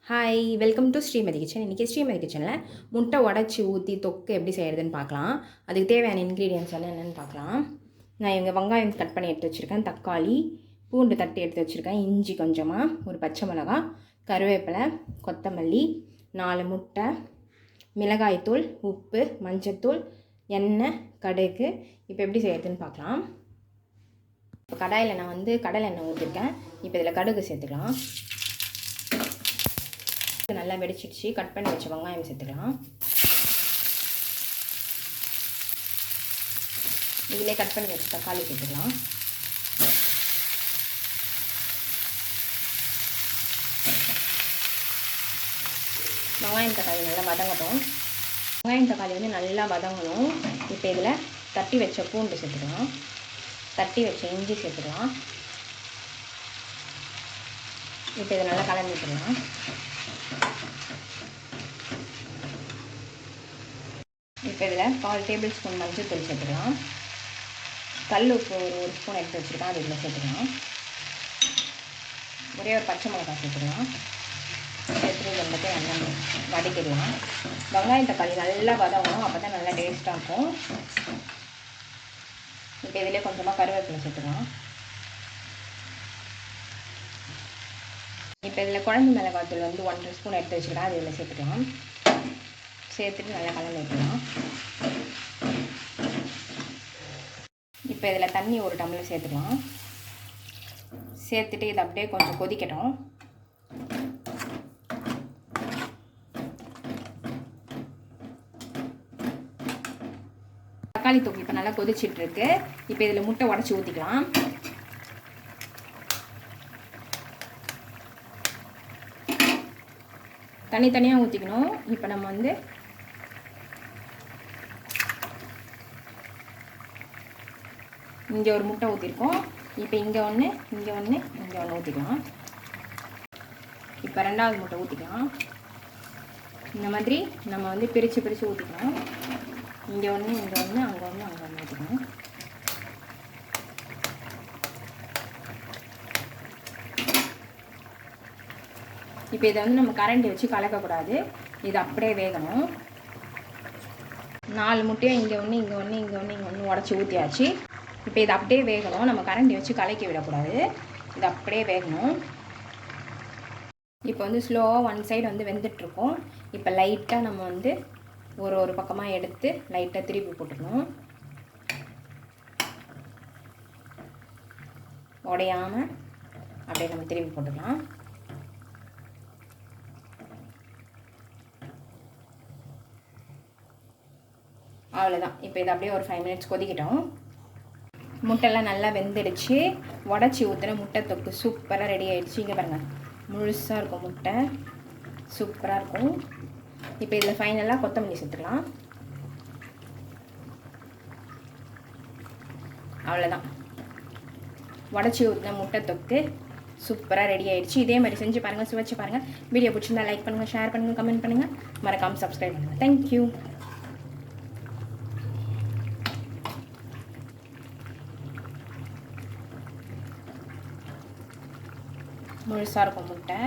Hi, welcome to Srimathi kitchen. இன்றைக்கி ஸ்ரீமதி கிச்சனில் முட்டை உடச்சி ஊற்றி தொக்கு எப்படி செய்கிறதுன்னு பார்க்கலாம். அதுக்கு தேவையான இன்க்ரீடியன்ஸ் என்னென்னு பார்க்கலாம். நான் இங்கே வெங்காயம் கட் பண்ணி எடுத்து வச்சுருக்கேன், தக்காளி, பூண்டு தட்டி எடுத்து வச்சுருக்கேன், இஞ்சி கொஞ்சமாக, ஒரு பச்சை மிளகாய், கருவேப்பிலை, கொத்தமல்லி, 4 முட்டை, மிளகாய்த்தூள், உப்பு, மஞ்சத்தூள், எண்ணெய், கடுகு. இப்போ எப்படி செய்கிறதுன்னு பார்க்கலாம். இப்போ கடாயில் நான் கடலை எண்ணெய் ஊற்றிருக்கேன். இப்போ இதில் கடுகு சேர்த்துக்கலாம். நல்லா வெடிச்சிடுச்சு. கட் பண்ணி வச்ச வெங்காயம் சேர்த்துக்கலாம். இதிலே கட் பண்ணி வச்ச தக்காளி சேர்த்துக்கலாம். வெங்காயம் தக்காளி நல்லா வதங்கட்டும். வெங்காயம் தக்காளி நல்லா வதங்கணும். இப்போ இதில் தட்டி வச்ச பூண்டு சேர்த்துக்கலாம், தட்டி வச்ச இஞ்சி சேர்த்துக்கலாம். இப்போ இதை நல்லா கலந்து விட்டுடலாம். இப்போ இதில் 4 டேபிள் ஸ்பூன் மஞ்சள் தூள் சேர்த்துக்கலாம். கல் உப்பு ஒரு ஸ்பூன் எடுத்து வச்சுருக்கேன், அது இதில் சேர்த்துக்கலாம். ஒரே ஒரு பச்சை மிளகாய் சேர்த்துக்கலாம். சேர்த்துட்டு ரெண்டுத்தையும் நல்லா வதக்கிடலாம். வெங்காயம் தக்காளி நல்லா வதங்கணும், அப்போ தான் நல்லா டேஸ்ட்டாக இருக்கும். இப்போ இதிலே கொஞ்சமாக கருவேப்பிலை சேர்த்துக்கலாம். இப்போ இதில் குழம்பு மிளகாய்த்தூள் 1 ஸ்பூன் எடுத்து வச்சுக்கலாம், அது இதில் சேர்த்துக்கலாம். சேர்த்துட்டு நல்லா கலந்து வைக்கலாம். இப்போ இதில் தண்ணி 1 டம்ளர் சேர்த்துக்கலாம். சேர்த்துட்டு இது அப்படியே கொஞ்சம் கொதிக்கட்டும். தக்காளி தொக்கு இப்போ நல்லா கொதிச்சிட்ருக்கு. இப்போ இதில் முட்டை உடச்சி ஊற்றிக்கலாம். தனித்தனியாக ஊற்றிக்கணும். இப்போ நம்ம இங்கே ஒரு முட்டை ஊற்றிருக்கோம். இப்போ இங்கே ஒன்று, இங்கே ஒன்று, இங்கே ஒன்று ஊற்றிக்கலாம். இப்போ 2வது முட்டை ஊற்றிக்கலாம். இந்த மாதிரி நம்ம பிரித்து பிரித்து ஊற்றிக்கலாம். இங்கே ஒன்று, இங்கே ஒன்று, அங்கே ஒன்று, அங்கே ஒன்று ஊற்றிக்கணும். இப்போ இதை நம்ம கரண்டி வச்சு கலக்கக்கூடாது, இது அப்படியே வேகணும். 4 முட்டையும் இங்கே ஒன்று, இங்கே ஒன்று, இங்கே ஒன்று, இங்கே ஒன்று உடச்சி ஊற்றியாச்சு. இப்போ இது அப்படியே வேகணும், நம்ம கரண்டி வச்சு கலக்கி விடக்கூடாது, இது அப்படியே வேகணும். இப்போ ஸ்லோவாக 1 சைடு வெந்துட்டுருக்கோம். இப்போ லைட்டாக நம்ம ஒரு பக்கமாக எடுத்து லைட்டாக திருப்பி போட்டுக்கணும், உடையாமல் அப்படியே நம்ம திருப்பி போட்டுக்கலாம். அவ்வளோதான். இப்போ இது அப்படியே ஒரு 5 மினிட்ஸ் கொதிக்கிட்டோம். முட்டைலாம் நல்லா வெந்துடுச்சு. உடச்சி ஊற்றுன முட்டை தொக்கு சூப்பராக ரெடி ஆகிடுச்சு. இங்கே பாருங்கள், முழுசாக இருக்கும் முட்டை, சூப்பராக இருக்கும். இப்போ இதில் ஃபைனலாக கொத்தமல்லி சேர்த்துக்கலாம். அவ்வளோதான், உடச்சி ஊற்றின முட்டை தொக்கு சூப்பராக ரெடி ஆகிடுச்சு. இதே மாதிரி செஞ்சு பாருங்கள், சுவைச்சு பாருங்கள். வீடியோ பிடிச்சிருந்தா லைக் பண்ணுங்கள், ஷேர் பண்ணுங்கள், கமெண்ட் பண்ணுங்கள், மறக்காமல் சப்ஸ்கிரைப் பண்ணுங்கள். தேங்க்யூ. முழுசாக இருக்கும் முட்டை.